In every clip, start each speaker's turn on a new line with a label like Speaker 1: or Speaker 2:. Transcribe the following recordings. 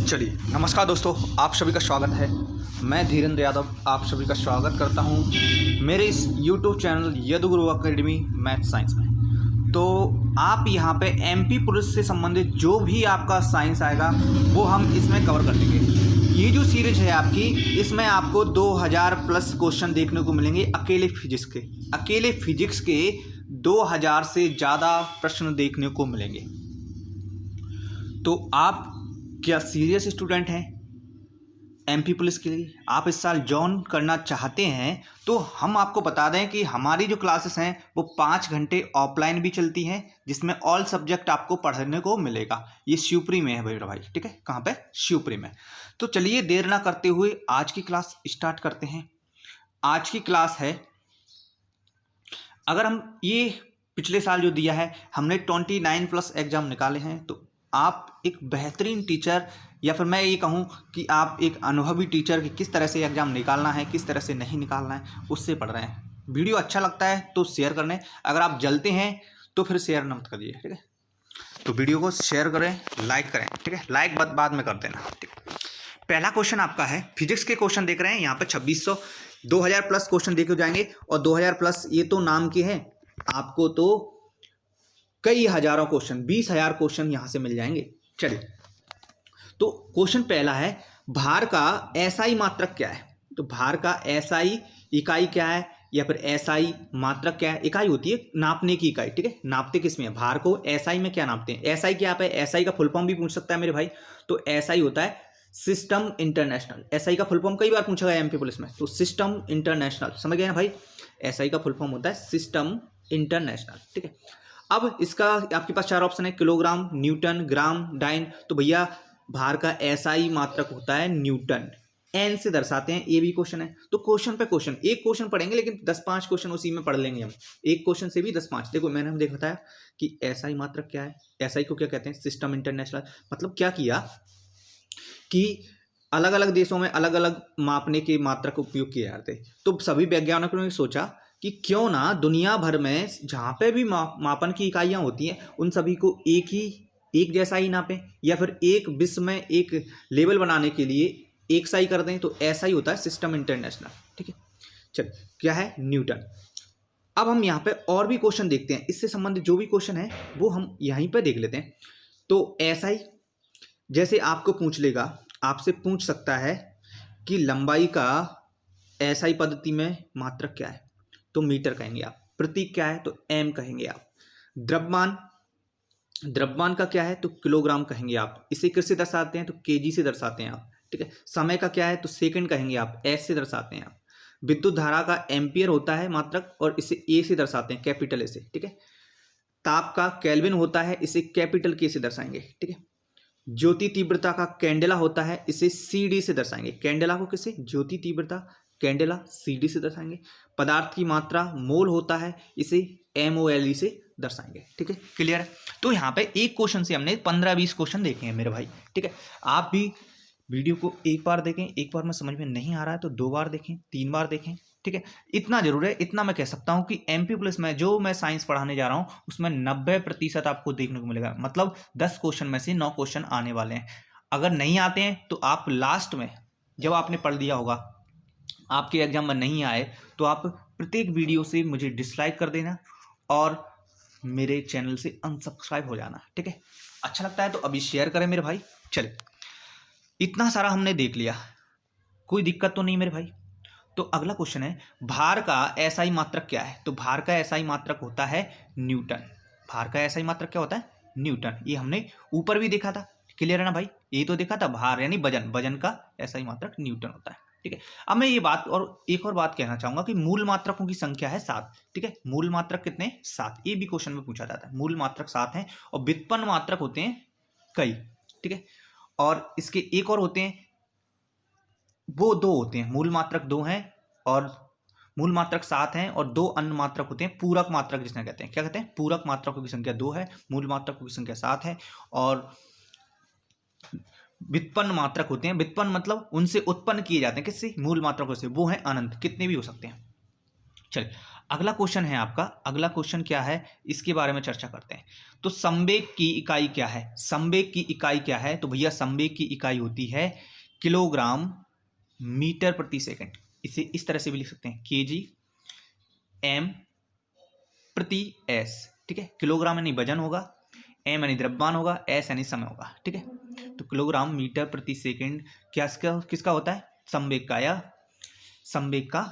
Speaker 1: चलिए, नमस्कार दोस्तों, आप सभी का स्वागत है। मैं धीरेन्द्र यादव आप सभी का स्वागत करता हूं मेरे इस YouTube channel Yaduguru academy math science में। तो आप यहां पे एमपी पुलिस से संबंधित जो भी आपका साइंस आएगा वो हम इसमें कवर कर लेंगे। ये जो सीरीज है आपकी, इसमें आपको 2000 प्लस क्वेश्चन देखने को मिलेंगे अकेले फिजिक्स के 2000 से ज़्यादा प्रश्न देखने को मिलेंगे। तो आप क्या सीरियस स्टूडेंट हैं एमपी पुलिस के लिए? आप इस साल जॉइन करना चाहते हैं तो हम आपको बता दें कि हमारी जो क्लासेस हैं वो 5 घंटे ऑफलाइन भी चलती हैं, जिसमें ऑल सब्जेक्ट आपको पढ़ने को मिलेगा। ये शिवपुरी में है मेरा भाई, ठीक है? कहाँ पे? शिवपुरी में। तो चलिए देर ना करते हुए आज की क्लास स्टार्ट करते हैं। आज की क्लास है, अगर हम ये पिछले साल जो दिया है हमने 29 प्लस एग्जाम निकाले हैं, तो आप एक बेहतरीन टीचर या फिर मैं ये कहूँ कि आप एक अनुभवी टीचर कि किस तरह से एग्ज़ाम निकालना है, किस तरह से नहीं निकालना है, उससे पढ़ रहे हैं। वीडियो अच्छा लगता है तो शेयर करने, अगर आप जलते हैं तो फिर शेयर न मत करिए, ठीक है? तो वीडियो को शेयर करें, लाइक करें, ठीक है? लाइक बाद में कर देना, ठीक है? पहला क्वेश्चन आपका है, फिजिक्स के क्वेश्चन देख रहे हैं यहाँ पे 2600 2000 प्लस क्वेश्चन देखे जाएंगे। और 2000 प्लस ये तो नाम के हैं, आपको तो कई हजारों क्वेश्चन, 20,000 क्वेश्चन यहां से मिल जाएंगे। चलिए, तो क्वेश्चन पहला है, भार का एसआई मात्रक क्या है? तो भार का एसआई इकाई क्या है या फिर एसआई मात्रक क्या है? इकाई होती है नापने की इकाई, ठीक है? नापते किसमें है? भार को एसआई में क्या नापते हैं? एसआई क्या है? एसआई का फुल फॉर्म भी पूछ सकता है मेरे भाई। तो एसआई होता है सिस्टम इंटरनेशनल। एसआई का फुल फॉर्म कई बार पूछा गया एमपी पुलिस में, तो सिस्टम इंटरनेशनल, समझ गए ना भाई? एसआई का फुल फॉर्म होता है सिस्टम इंटरनेशनल, ठीक है? अब इसका आपके पास 4 ऑप्शन है, किलोग्राम, न्यूटन, ग्राम, डाइन। तो भैया भार का एसआई मात्रक होता है न्यूटन, एन से दर्शाते हैं। ये भी क्वेश्चन है, तो क्वेश्चन पे क्वेश्चन, एक क्वेश्चन पढ़ेंगे लेकिन 10-5 क्वेश्चन उसी में पढ़ लेंगे हम। एक क्वेश्चन से भी 10-5। देखो मैंने हम देखा था कि एसआई मात्रक क्या है, एसआई को क्या कहते हैं? System international. मतलब क्या किया कि अलग अलग देशों में अलग अलग मापने के मात्रक उपयोग किए जाते, तो सभी वैज्ञानिकों ने सोचा कि क्यों ना दुनिया भर में जहाँ पे भी मापन की इकाइयाँ होती हैं उन सभी को एक जैसा ही नापें, या फिर एक विश्व में एक लेवल बनाने के लिए एक सा ही कर दें। तो ऐसा ही होता है सिस्टम इंटरनेशनल, ठीक है? चल, क्या है? न्यूटन। अब हम यहाँ पे और भी क्वेश्चन देखते हैं, इससे संबंधित जो भी क्वेश्चन है वो हम यहीं पर देख लेते हैं। तो ऐसा ही जैसे आपको पूछ लेगा, आपसे पूछ सकता है कि लंबाई का एसआई पद्धति में मात्रक क्या है? तो मीटर कहेंगे आप। प्रतीक क्या है? तो एम कहेंगे आप। द्रव्यमान का क्या है? तो किलोग्राम कहेंगे आप। इसे किससे दर्शाते हैं? तो केजी से दर्शाते हैं आप, ठीक है? समय का क्या है? तो सेकंड कहेंगे आप, एस से दर्शाते हैं आप। विद्युत धारा का एम्पियर होता है मात्रक, और इसे ए से दर्शाते हैं, कैपिटल ए से, ठीक है? ताप का केल्विन होता है, इसे कैपिटल के से दर्शाएंगे, ठीक है? ज्योति तीव्रता का कैंडेला होता है, इसे सीडी से दर्शाएंगे। कैंडेला को किसे? ज्योति तीव्रता, कैंडेला सीडी से दर्शाएंगे। पदार्थ की मात्रा मोल होता है, इसे एमओएलई से दर्शाएंगे, ठीक है? क्लियर है? तो यहाँ पे एक क्वेश्चन से हमने 15-20 क्वेश्चन देखे हैं मेरे भाई, ठीक है? आप भी वीडियो को एक बार देखें, एक बार में समझ में नहीं आ रहा है तो 2 बार देखें, 3 बार देखें, ठीक है? इतना जरूर है, इतना मैं कह सकता हूँ कि एमपी प्लस में जो मैं साइंस पढ़ाने जा रहा हूँ उसमें 90% आपको देखने को मिलेगा। मतलब 10 क्वेश्चन में से 9 क्वेश्चन आने वाले हैं। अगर नहीं आते हैं तो आप लास्ट में जब आपने पढ़ लिया होगा, आपके एग्जाम में नहीं आए, तो आप प्रत्येक वीडियो से मुझे डिसलाइक कर देना और मेरे चैनल से अनसब्सक्राइब हो जाना, ठीक है? अच्छा लगता है तो अभी शेयर करें मेरे भाई। चलिए, इतना सारा हमने देख लिया, कोई दिक्कत तो नहीं मेरे भाई। तो अगला क्वेश्चन है, भार का एसआई मात्रक क्या है? तो भार का एसआई मात्रक होता है न्यूटन। भार का एसआई मात्रक क्या होता है? न्यूटन। ये हमने ऊपर भी देखा था, क्लियर है ना भाई? ये तो देखा था, भार यानी वजन, वजन का एसआई मात्रक न्यूटन होता है, ठीक है? अब मैं ये बात और एक और बात कहना चाहूंगा कि मूल मात्रकों की संख्या है 7, ठीक है? मूल मात्रक कितने? 7। ये भी क्वेश्चन में पूछा जाता है। मूल मात्रक 7 हैं और व्युत्पन्न मात्रक होते हैं कई, ठीक है? और इसके एक और होते हैं, वो 2 होते हैं। मूल मात्रक 2 हैं और मूल मात्रक 7 हैं, और 2 अन्य मात्रक होते हैं पूरक मात्रक, जिसने कहते हैं, क्या कहते हैं? पूरक मात्रकों की संख्या 2 है, मूल मात्रकों की संख्या 7 है। और व्युत्पन्न मात्रक होते हैं, व्युत्पन्न मतलब उनसे उत्पन्न किए जाते हैं, किससे? मूल मात्रकों से, वो है अनंत, कितने भी हो सकते हैं। चलिए, अगला क्वेश्चन है आपका, अगला क्वेश्चन क्या है इसके बारे में चर्चा करते हैं। तो संवेग की इकाई क्या है, संवेग की इकाई क्या है, तो भैया संवेग की इकाई होती है किलोग्राम मीटर प्रति सेकंड। इसे इस तरह से भी लिख सकते हैं, केजी एम प्रति एस, ठीक है। किलोग्राम यानी वजन होगा, एम यानी द्रव्यमान होगा, एस यानी समय होगा, ठीक है। तो किलोग्राम मीटर प्रति सेकंड क्या किसका होता है, संवेग का, या संवेग का।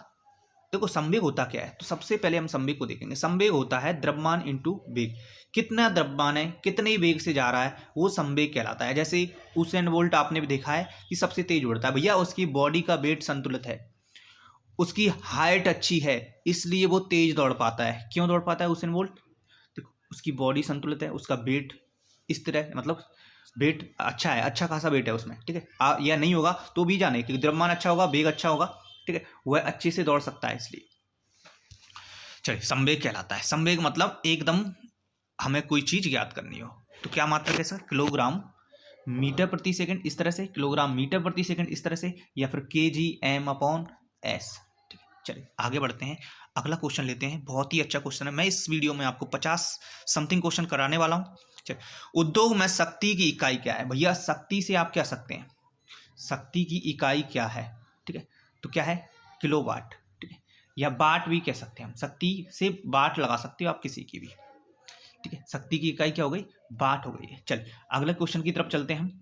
Speaker 1: देखो संवेग होता क्या है, तो सबसे पहले हम संवेग को देखेंगे। संवेग होता है द्रव्यमान इंटू वेग, कितना द्रव्यमान है, कितने वेग से जा रहा है, वो संवेग कहलाता है। जैसे उसेन बोल्ट आपने भी देखा है कि सबसे तेज उड़ता है, भैया उसकी बॉडी का वेट संतुलित है, उसकी हाइट अच्छी है, इसलिए वो तेज दौड़ पाता है। क्यों दौड़ पाता है उसेन बोल्ट, देखो उसकी बॉडी संतुलित है, उसका वेट इस तरह, मतलब वेट अच्छा है, अच्छा खासा वेट है उसमें, ठीक है। या नहीं होगा तो भी जाने कि द्रव्यमान अच्छा होगा, वेग अच्छा होगा, ठीक है, वह अच्छे से दौड़ सकता है, इसलिए चलिए संवेग कहलाता है। संवेग मतलब एकदम हमें कोई चीज ज्ञात करनी हो तो क्या मात्रक है सर, किलोग्राम मीटर प्रति सेकंड इस तरह से, किलोग्राम मीटर प्रति सेकंड इस तरह से, या फिर केजी एम अपॉन एस, ठीक है। चलिए आगे बढ़ते हैं, अगला क्वेश्चन लेते हैं। बहुत ही अच्छा क्वेश्चन है, मैं इस वीडियो में आपको 50 समथिंग क्वेश्चन कराने वाला हूँ। चलिए, उद्योग में शक्ति की इकाई क्या है, भैया शक्ति से आप क्या सकते हैं, शक्ति की इकाई क्या है, ठीक है। तो क्या है, किलोवाट, ठीक है, या वाट भी कह सकते हैं हम, शक्ति से वाट लगा सकते हो आप किसी की भी, ठीक है। शक्ति की इकाई क्या हो गई, वाट हो गई है। चल अगले क्वेश्चन की तरफ चलते हैं हम।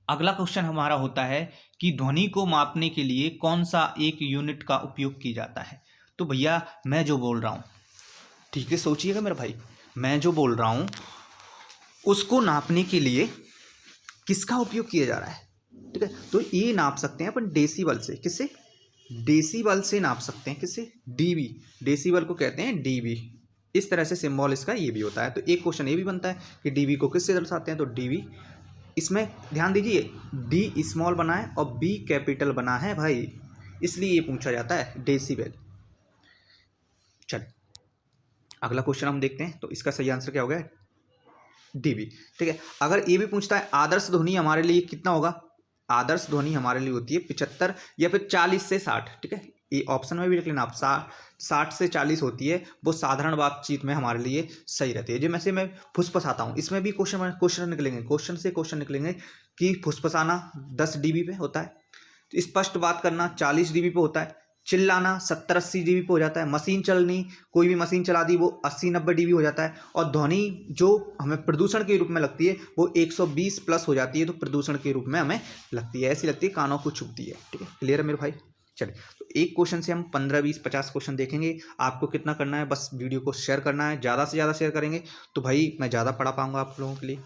Speaker 1: अगला क्वेश्चन हमारा होता है कि ध्वनि को मापने के लिए कौन सा एक यूनिट का उपयोग किया जाता है। तो भैया मैं जो बोल रहा हूं, ठीक है, सोचिएगा मेरे भाई, मैं जो बोल रहा हूं उसको नापने के लिए किसका उपयोग किया जा रहा है, ठीक है। तो ये नाप सकते हैं अपन डेसिबल से, किससे, डेसिबल से नाप सकते हैं, किससे, डीबी, डेसिबल को कहते हैं डीबी। इस तरह से सिंबल इसका ये भी होता है। तो एक क्वेश्चन ये भी बनता है कि डीबी को किससे दर्शाते हैं, तो डीबी, इसमें ध्यान दीजिए डी स्मॉल बना है और बी कैपिटल बना है भाई, इसलिए ये पूछा जाता है डेसिबल। चल अगला क्वेश्चन हम देखते हैं, तो इसका सही आंसर क्या हो गया, डीबी, ठीक है। अगर ये भी पूछता है आदर्श ध्वनि हमारे लिए कितना होगा, आदर्श ध्वनि हमारे लिए होती है 75 या फिर 40 से 60, ठीक है। ये ऑप्शन में भी लिख लेना आप, 60 से 40 होती है, वो साधारण बातचीत में हमारे लिए सही रहती है। जैसे मैं फुसफुसाता हूँ, इसमें भी क्वेश्चन निकलेंगे, क्वेश्चन से क्वेश्चन निकलेंगे कि फुसफुसाना 10 dB पे होता है, तो स्पष्ट बात करना 40 dB पे होता है, चिल्लाना 70-80 dB पे हो जाता है, मशीन चलनी, कोई भी मशीन चला दी वो 80-90 dB हो जाता है, और ध्वनि जो हमें प्रदूषण के रूप में लगती है वो 120 प्लस हो जाती है, तो प्रदूषण के रूप में हमें लगती है, ऐसी लगती है कानों को चुभती है, ठीक है। क्लियर है मेरे भाई। चलिए तो एक क्वेश्चन से हम 15, 20, 50 क्वेश्चन देखेंगे। आपको कितना करना है, बस वीडियो को शेयर करना है, ज़्यादा से ज़्यादा शेयर करेंगे तो भाई मैं ज़्यादा पढ़ा पाऊंगा आप लोगों के लिए।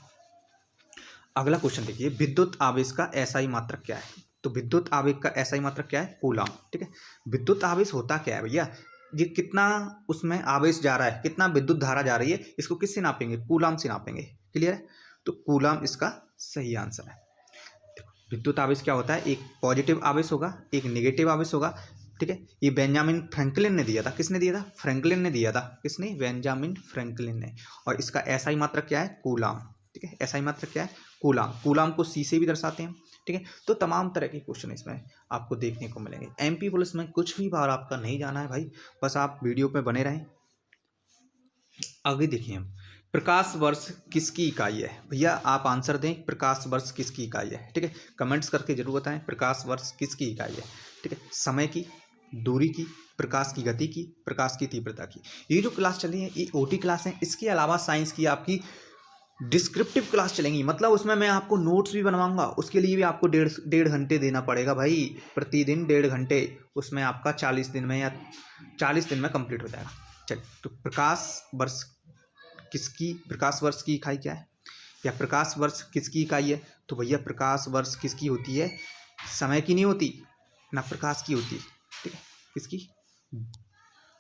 Speaker 1: अगला क्वेश्चन देखिए, विद्युत आवेश का एसआई मात्रक क्या है। तो विद्युत आवेश का एसआई मात्रक क्या है, कूलम, ठीक है। विद्युत आवेश होता क्या है भैया, ये कितना उसमें आवेश जा रहा है, कितना विद्युत धारा जा रही है, इसको किससे नापेंगे, कूलम से नापेंगे। क्लियर है, तो कूलम इसका सही आंसर है। विद्युत आवेश क्या होता है, एक पॉजिटिव आवेश होगा, एक नेगेटिव आवेश होगा, ठीक है। ये बेंजामिन फ्रैंकलिन ने दिया था, किसने दिया था, फ्रैंकलिन ने दिया था, किसने, बेंजामिन फ्रैंकलिन ने। और इसका एसआई मात्रक क्या है, कूलम, ठीक है। एसआई मात्रक क्या है, कूलम, कूलम को सी से भी दर्शाते हैं, ठीक है। तो तमाम तरह के क्वेश्चन इसमें आपको देखने को मिलेंगे। एमपी पुलिस में कुछ भी बार आपका नहीं जाना है भाई, बस आप वीडियो पे बने रहें। आगे देखिए हम, प्रकाश वर्ष किसकी इकाई है, भैया आप आंसर दें, प्रकाश वर्ष किसकी इकाई है, ठीक है। कमेंट्स करके जरूर बताएं प्रकाश वर्ष किसकी इकाई है, ठीक है। समय की, दूरी की, प्रकाश की गति की, प्रकाश की तीव्रता की। ये जो क्लास चली है ये ओटी क्लास है, इसके अलावा साइंस की आपकी डिस्क्रिप्टिव क्लास चलेंगी, मतलब उसमें मैं आपको नोट्स भी बनवाऊंगा, उसके लिए भी आपको डेढ़ घंटे देना पड़ेगा भाई, प्रतिदिन 1.5 घंटे, उसमें आपका 40 दिन में या 40 दिन में कंप्लीट हो जाएगा। चलिए तो प्रकाश वर्ष की इकाई क्या है, या प्रकाश वर्ष किसकी इकाई है, तो भैया प्रकाश वर्ष किसकी होती है, समय की नहीं होती ना, प्रकाश की होती है, ठीक है। किसकी,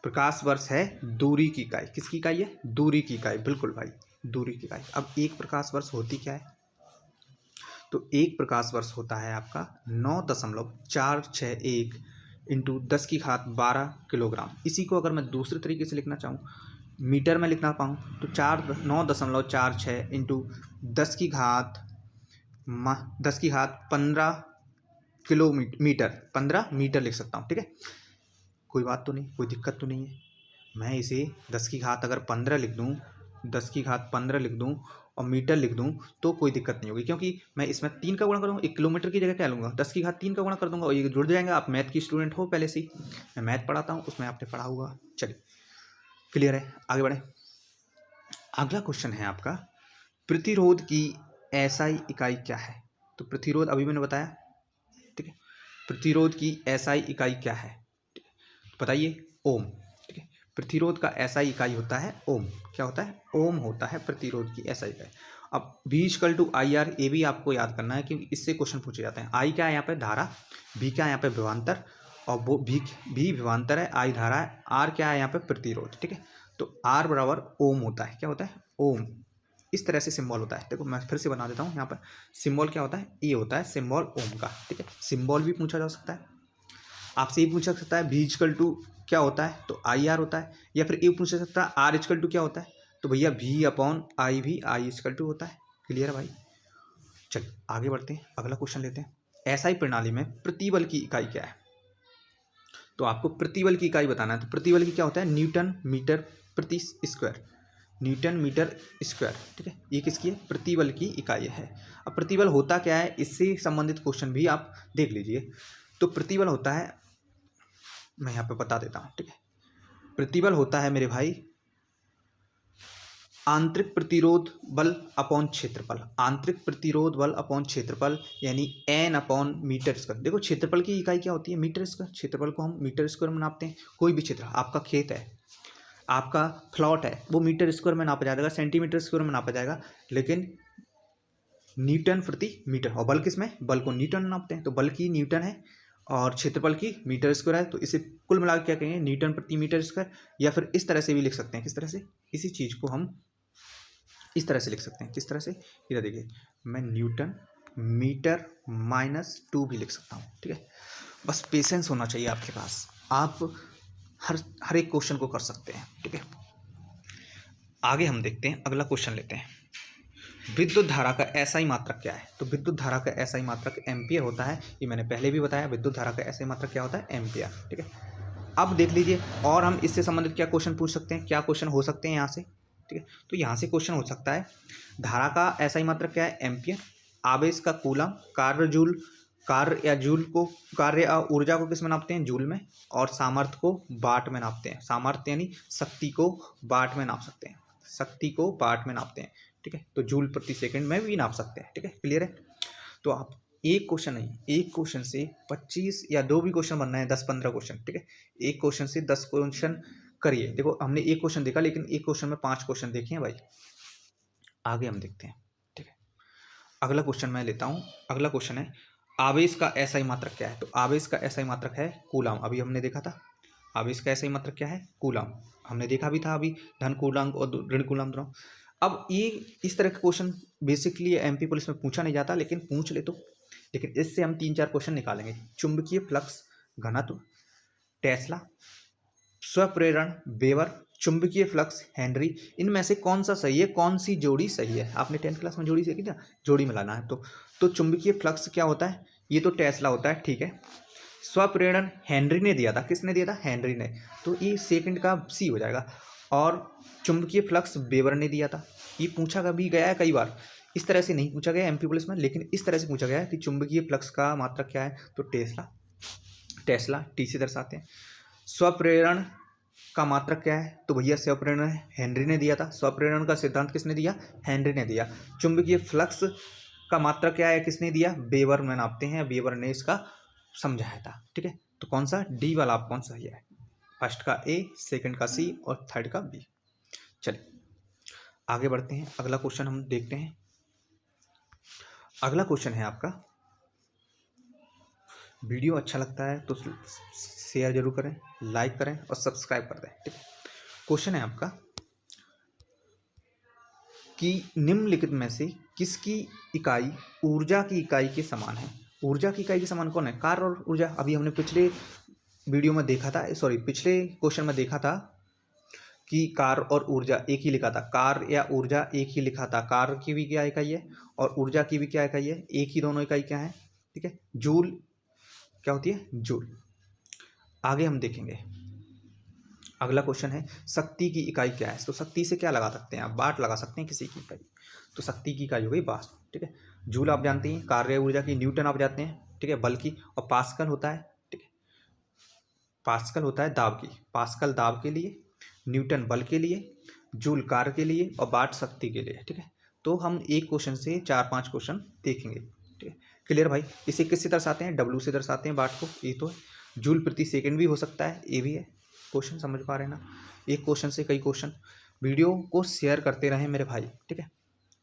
Speaker 1: प्रकाश वर्ष है दूरी की इकाई, किसकी इकाई है, दूरी की इकाई, बिल्कुल भाई, दूरी की इकाई। अब एक प्रकाश वर्ष होती क्या है, तो एक प्रकाश वर्ष होता है आपका 9.461 इंटू 10⁻12 किलोग्राम। इसी को अगर मैं दूसरे तरीके से लिखना चाहूँ, मीटर में लिखना पाऊँ, तो 9.46 इंटू 10⁻15 किलोमीटर, 15 मीटर लिख सकता हूँ, ठीक है। कोई बात तो नहीं, कोई दिक्कत तो नहीं है। मैं इसे 10 की घात अगर 15 लिख दूँ, 10 की घात 15 लिख दूँ और मीटर लिख दूँ तो कोई दिक्कत नहीं होगी, क्योंकि मैं इसमें 3 का गुणा करूँगा। 1 किलोमीटर की जगह क्या लूँगा, 10 की घात 3 का गुणा कर दूँगा और ये जुड़ जाएंगे। आप मैथ की स्टूडेंट हो पहले से ही, मैं मैथ पढ़ाता हूँ, उसमें आपने पढ़ा होगा। चलिए क्लियर है, आगे बढ़े। अगला क्वेश्चन है आपका, प्रतिरोध की एसआई इकाई क्या है। तो प्रतिरोध अभी मैंने बताया, ठीक है। प्रतिरोध की एसआई इकाई क्या है, बताइए, ओम। ठीक है, प्रतिरोध का एसआई इकाई होता है ओम। क्या होता है, ओम होता है प्रतिरोध की एसआई इकाई। अब V equal to I R, ये भी आपको याद करना है क्योंकि इससे क्वेश्चन पूछे जाते हैं। आई क्या है यहाँ पे, धारा। V क्या है यहाँ पे, विभवांतर। और वो V विभवांतर है, आई धारा है, R क्या है यहाँ पे, प्रतिरोध। ठीक है, तो R बराबर ओम होता है। क्या होता है, ओम। इस तरह से सिंबल होता है। देखो मैं फिर से बना देता हूँ, यहाँ पर सिंबल क्या होता है, ये होता है सिंबल ओम का। ठीक है, सिंबल भी पूछा जा सकता है आपसे, ये पूछा सकता है V इक्वल टू क्या होता है, तो आई आर होता है। या फिर ये पूछा सकता है R इक्वल टू क्या होता है, तो भैया V अपॉन आई भी आई इक्वल टू होता है। क्लियर है भाई। चलिए आगे बढ़ते हैं, अगला क्वेश्चन लेते हैं। एसआई प्रणाली में प्रतिबल की इकाई क्या है। तो आपको प्रतिबल की इकाई बताना है। तो प्रतिबल की क्या होता है, न्यूटन मीटर प्रति स्क्वायर। Newton metre square. ठीक है, ये किसकी है, प्रतिबल की इकाई है। अब प्रतिबल होता क्या है, इससे संबंधित क्वेश्चन भी आप देख लीजिए। तो प्रतिबल होता है, मैं यहाँ पे बता देता हूँ। ठीक है, प्रतिबल होता है मेरे भाई आंतरिक प्रतिरोध बल अपॉन क्षेत्रफल। आंतरिक प्रतिरोध बल अपॉन क्षेत्रफल यानी एन अपॉन मीटर स्क्वायर। देखो क्षेत्रफल की इकाई क्या होती है, मीटर स्क्वायर। क्षेत्रफल को हम मीटर स्क्वायर में नापते हैं। कोई भी क्षेत्र, आपका खेत है, आपका प्लॉट है, वो मीटर स्क्वायर में नापा जाएगा, सेंटीमीटर स्क्वायर में नापा जाएगा, लेकिन न्यूटन प्रति मीटर। और बल किसमें, बल को न्यूटन में नापते हैं, तो बल की न्यूटन है और क्षेत्रफल की मीटर स्क्वायर है। तो इसे कुल मिलाकर क्या कहेंगे, न्यूटन प्रति मीटर स्क्वायर। या फिर इस तरह से भी लिख सकते हैं, किस तरह से, इसी चीज़ को हम इस तरह से लिख सकते हैं। किस तरह से, इधर देखिए, मैं न्यूटन मीटर -2 भी लिख सकता हूँ। ठीक है, बस पेशेंस होना चाहिए आपके पास, आप हर एक क्वेश्चन को कर सकते हैं। ठीक है, आगे हम देखते हैं, अगला क्वेश्चन लेते हैं। विद्युत धारा का एसआई मात्रक क्या है। तो विद्युत धारा का एसआई मात्रक एम्पियर होता है। ये मैंने पहले भी बताया, विद्युत धारा का एसआई मात्रक क्या होता है, एम्पियर। ठीक है, अब देख लीजिए, और हम इससे संबंधित क्या क्वेश्चन पूछ सकते हैं, क्या क्वेश्चन हो सकते हैं यहाँ से। ठीक है, तो यहाँ से क्वेश्चन हो सकता है, धारा का एसआई मात्रक क्या है, एम्पियर। आवेश का कूलम, कार्य जूल, कार्य या ऊर्जा को किस में नापते हैं, जूल में। और सामर्थ्य को वाट में नापते हैं। सामर्थ्य यानी शक्ति को वाट में नाप सकते हैं, शक्ति को वाट में नापते हैं। ठीक है, तो जूल प्रति सेकंड में भी नाप सकते हैं। ठीक है, क्लियर है। तो आप एक क्वेश्चन नहीं, एक क्वेश्चन से 25 या 2 भी क्वेश्चन बनना है, 10-15 क्वेश्चन। ठीक है, एक क्वेश्चन से 10 क्वेश्चन करिए। देखो हमने एक क्वेश्चन देखा, लेकिन एक क्वेश्चन में 5 क्वेश्चन देखे हैं भाई। आगे हम देखते हैं। ठीक है, अगला क्वेश्चन मैं लेता हूँ। अगला क्वेश्चन है, आवेश का एसआई मात्रक क्या है। तो आवेश का एसआई मात्रक है कूलम। अभी हमने देखा था, आवेश का एसआई मात्रक क्या है, कूलम। हमने देखा भी था अभी, धन कूलम और ऋण कूलम दोनों। अब ये इस तरह का क्वेश्चन बेसिकली एमपी पुलिस में पूछा नहीं जाता, लेकिन पूछ ले तो, लेकिन इससे हम 3-4 क्वेश्चन निकालेंगे। चुंबकीय फ्लक्स घनत्व टेस्ला, स्वप्रेरण वेबर, चुंबकीय फ्लक्स हेनरी, इनमें से कौन सा सही है, कौन सी जोड़ी सही है। आपने 10th क्लास में जोड़ी सीखी ना, जोड़ी मिलाना है। तो चुंबकीय फ्लक्स क्या होता है, ये तो टेस्ला होता है। ठीक है, स्वप्रेरण हेनरी ने दिया था, किसने दिया था, हेनरी ने, तो ये सेकंड का सी हो जाएगा। और चुंबकीय फ्लक्स वेबर ने दिया था। ये पूछा भी गया है कई बार, इस तरह से नहीं पूछा गया एमपी पुलिस में, लेकिन इस तरह से पूछा गया है कि चुंबकीय फ्लक्स का मात्रक क्या है, तो टेस्ला टी से दर्शाते हैं। स्वप्रेरण का मात्रक क्या है, तो भैया स्वप्रेरण हेनरी ने दिया था। स्वप्रेरण का सिद्धांत किसने दिया, हेनरी ने दिया। चुंबकीय फ्लक्स का मात्रक क्या है, किसने दिया, वेबर में नापते हैं, वेबर ने इसका समझाया था। ठीक है, तो कौन सा डी वाला आप कौन सा है, फर्स्ट का ए, सेकंड का सी और थर्ड का बी। चलिए आगे बढ़ते हैं, अगला क्वेश्चन हम देखते हैं। अगला क्वेश्चन है आपका, वीडियो अच्छा लगता है तो शेयर जरूर करें, लाइक करें और सब्सक्राइब कर दें। ठीक है, क्वेश्चन है आपका कि निम्नलिखित में से किसकी इकाई ऊर्जा की इकाई के समान है। ऊर्जा की इकाई के समान कौन है, कार्य और ऊर्जा। अभी हमने पिछले वीडियो में देखा था, पिछले क्वेश्चन में देखा था कि कार्य और ऊर्जा एक ही लिखा था, कार्य या ऊर्जा एक ही लिखा था। कार्य की भी क्या इकाई है और ऊर्जा की भी क्या इकाई है, एक ही दोनों इकाई क्या है। ठीक है, जूल क्या होती है, जूल। आगे हम देखेंगे, अगला क्वेश्चन है शक्ति की इकाई क्या है। तो शक्ति से क्या लगा सकते हैं आप, वाट लगा सकते हैं किसी की इकाई। तो शक्ति की इकाई हो गई वाट, ठीक है। जूल आप जानते हैं कार्य ऊर्जा की, न्यूटन आप जानते हैं, ठीक है, बल की, और पास्कल होता है, ठीक है, पास्कल होता है दाब की। पास्कल दाब के लिए, न्यूटन बल के लिए, जूल कार्य के लिए और वाट शक्ति के लिए, ठीक है। तो हम एक क्वेश्चन से 4-5 क्वेश्चन देखेंगे, ठीक है। क्लियर भाई। इसे किससे दर्शाते हैं, डब्ल्यू से दर्शाते हैं वाट को, ये तो है। जूल प्रति सेकंड भी हो सकता है, ये भी है। क्वेश्चन समझ पा रहे हैं ना, एक क्वेश्चन से कई क्वेश्चन। वीडियो को शेयर करते रहें मेरे भाई, ठीक है।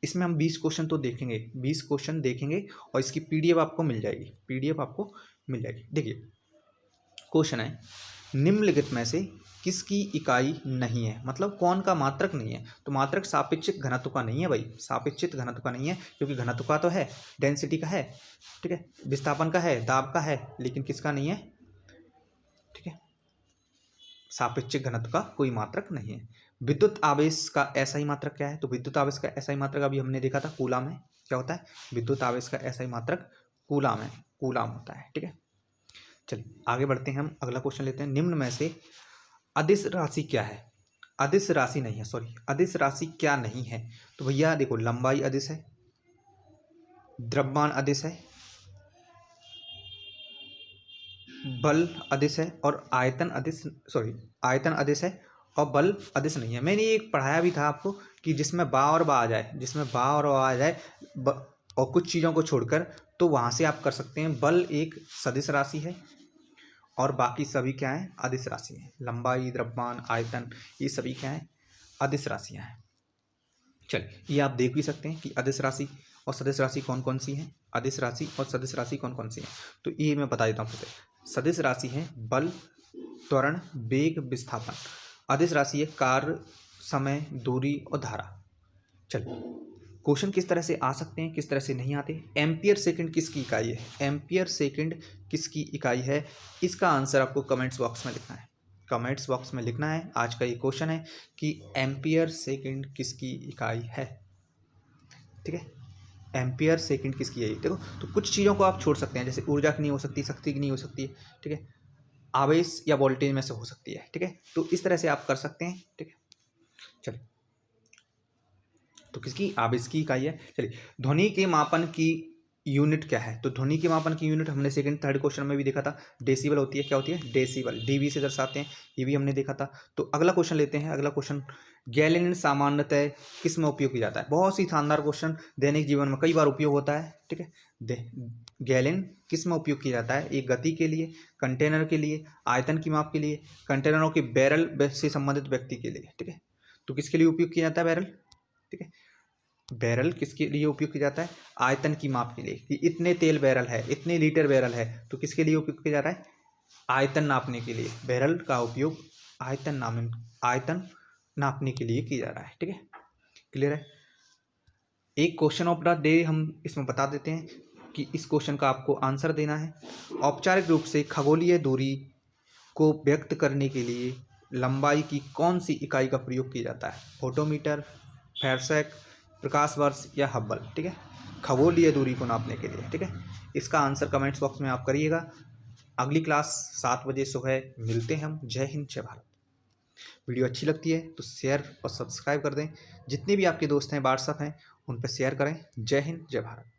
Speaker 1: इसमें हम 20 क्वेश्चन तो देखेंगे, 20 क्वेश्चन देखेंगे और इसकी पीडीएफ आपको मिल जाएगी, पीडीएफ आपको मिल जाएगी। देखिए क्वेश्चन है, निम्नलिखित में से किसकी इकाई नहीं है, मतलब कौन का मात्रक नहीं है। तो मात्रक सापेक्षिक घनत्व का नहीं है भाई, सापेक्षिक घनत्व का नहीं है, क्योंकि घनत्व का तो है, डेंसिटी का है, ठीक है, विस्थापन का है, दाब का है, लेकिन किसका नहीं है, ठीक है, सापेक्षिक घनत्व का कोई मात्रक नहीं है। विद्युत आवेश का ऐसा ही मात्रक क्या है। तो विद्युत आवेश का ऐसा ही मात्रक अभी हमने देखा था कूलाम है। क्या होता है, विद्युत आवेश का ऐसा ही मात्रक कूलाम है, कूलाम होता है, ठीक है। चलिए आगे बढ़ते हैं, हम अगला क्वेश्चन लेते हैं। निम्न में से अदिश राशि क्या है। अदिश राशि नहीं है, सॉरी, अदिश राशि क्या नहीं है। तो भैया देखो, लंबाई अदिश है, द्रव्यमान अदिश है, बल अदिश है और आयतन अदिश, सॉरी, आयतन अदिश है और बल अदिश नहीं है। मैंने एक पढ़ाया भी था आपको कि जिसमें बा और बा आ जाए, जिसमें बा और बा आ जाए और कुछ चीज़ों को छोड़कर, तो वहाँ से आप कर सकते हैं। बल एक सदिश राशि है और बाकी सभी क्या हैं, अदिश राशि हैं। लंबाई, द्रव्यमान, आयतन, ये सभी क्या हैं, अदिश राशियाँ हैं। चलिए ये आप देख भी सकते हैं कि अदिश राशि और सदिश राशि कौन कौन सी हैं, अदिश राशि और सदिश राशि कौन कौन सी हैं। तो ये मैं बता देता हूँ फिर से। सदिश राशि है बल, त्वरण, वेग, विस्थापन। अदिश राशि है कार्य, समय, दूरी और धारा। चलिए क्वेश्चन किस तरह से आ सकते हैं, किस तरह से नहीं आते। एम्पियर सेकंड किसकी इकाई है, एम्पियर सेकंड किसकी इकाई है, इसका आंसर आपको कमेंट्स बॉक्स में लिखना है, कमेंट्स बॉक्स में लिखना है। आज का ये क्वेश्चन है कि एम्पियर सेकंड किसकी इकाई है, ठीक है, एम्पियर सेकंड किसकी है। देखो तो कुछ चीज़ों को आप छोड़ सकते हैं, जैसे ऊर्जा की नहीं हो सकती, शक्ति की नहीं हो सकती है, ठीक है, आवेश या वोल्टेज में से हो सकती है, ठीक है। तो इस तरह से आप कर सकते हैं, ठीक है। चलिए तो किसकी, आवेश की इकाई है। चलिए ध्वनि के मापन की यूनिट क्या है। तो ध्वनि के मापन की यूनिट हमने सेकंड थर्ड क्वेश्चन में भी देखा था, डेसिबल होती है। क्या होती है, डेसिबल, डीबी से दर्शाते हैं, ये भी हमने देखा था। तो अगला क्वेश्चन लेते हैं। अगला क्वेश्चन, गैलन सामान्यतः किस में उपयोग किया जाता है। बहुत ही शानदार क्वेश्चन, दैनिक जीवन में कई बार उपयोग होता है, ठीक है। गैलन किस में उपयोग किया जाता है, एक गति के लिए, कंटेनर के लिए, आयतन की माप के लिए, कंटेनरों के बैरल से संबंधित व्यक्ति के लिए, ठीक है। तो किसके लिए उपयोग किया जाता है बैरल, ठीक है, बैरल किसके लिए उपयोग किया जाता है, आयतन की माप के लिए, कि इतने तेल बैरल है, इतने लीटर बैरल है। तो किसके लिए उपयोग किया जा रहा है, आयतन नापने के लिए। बैरल का उपयोग आयतन नापने के लिए किया जा रहा है, ठीक है। क्लियर है। एक क्वेश्चन ऑफ द डे हम इसमें बता देते हैं कि इस क्वेश्चन का आपको आंसर देना है। औपचारिक रूप से खगोलीय दूरी को व्यक्त करने के लिए लंबाई की कौन सी इकाई का प्रयोग किया जाता है, फोटोमीटर, फैरसेक, प्रकाश वर्ष या हब्बल, ठीक है, खगोलीय दूरी को नापने के लिए, ठीक है। इसका आंसर कमेंट्स बॉक्स में आप करिएगा। अगली क्लास 7 बजे सुबह मिलते हैं हम। जय हिंद, जय भारत। वीडियो अच्छी लगती है तो शेयर और सब्सक्राइब कर दें। जितने भी आपके दोस्त हैं, व्हाट्सएप हैं, उन पर शेयर करें। जय हिंद, जय भारत।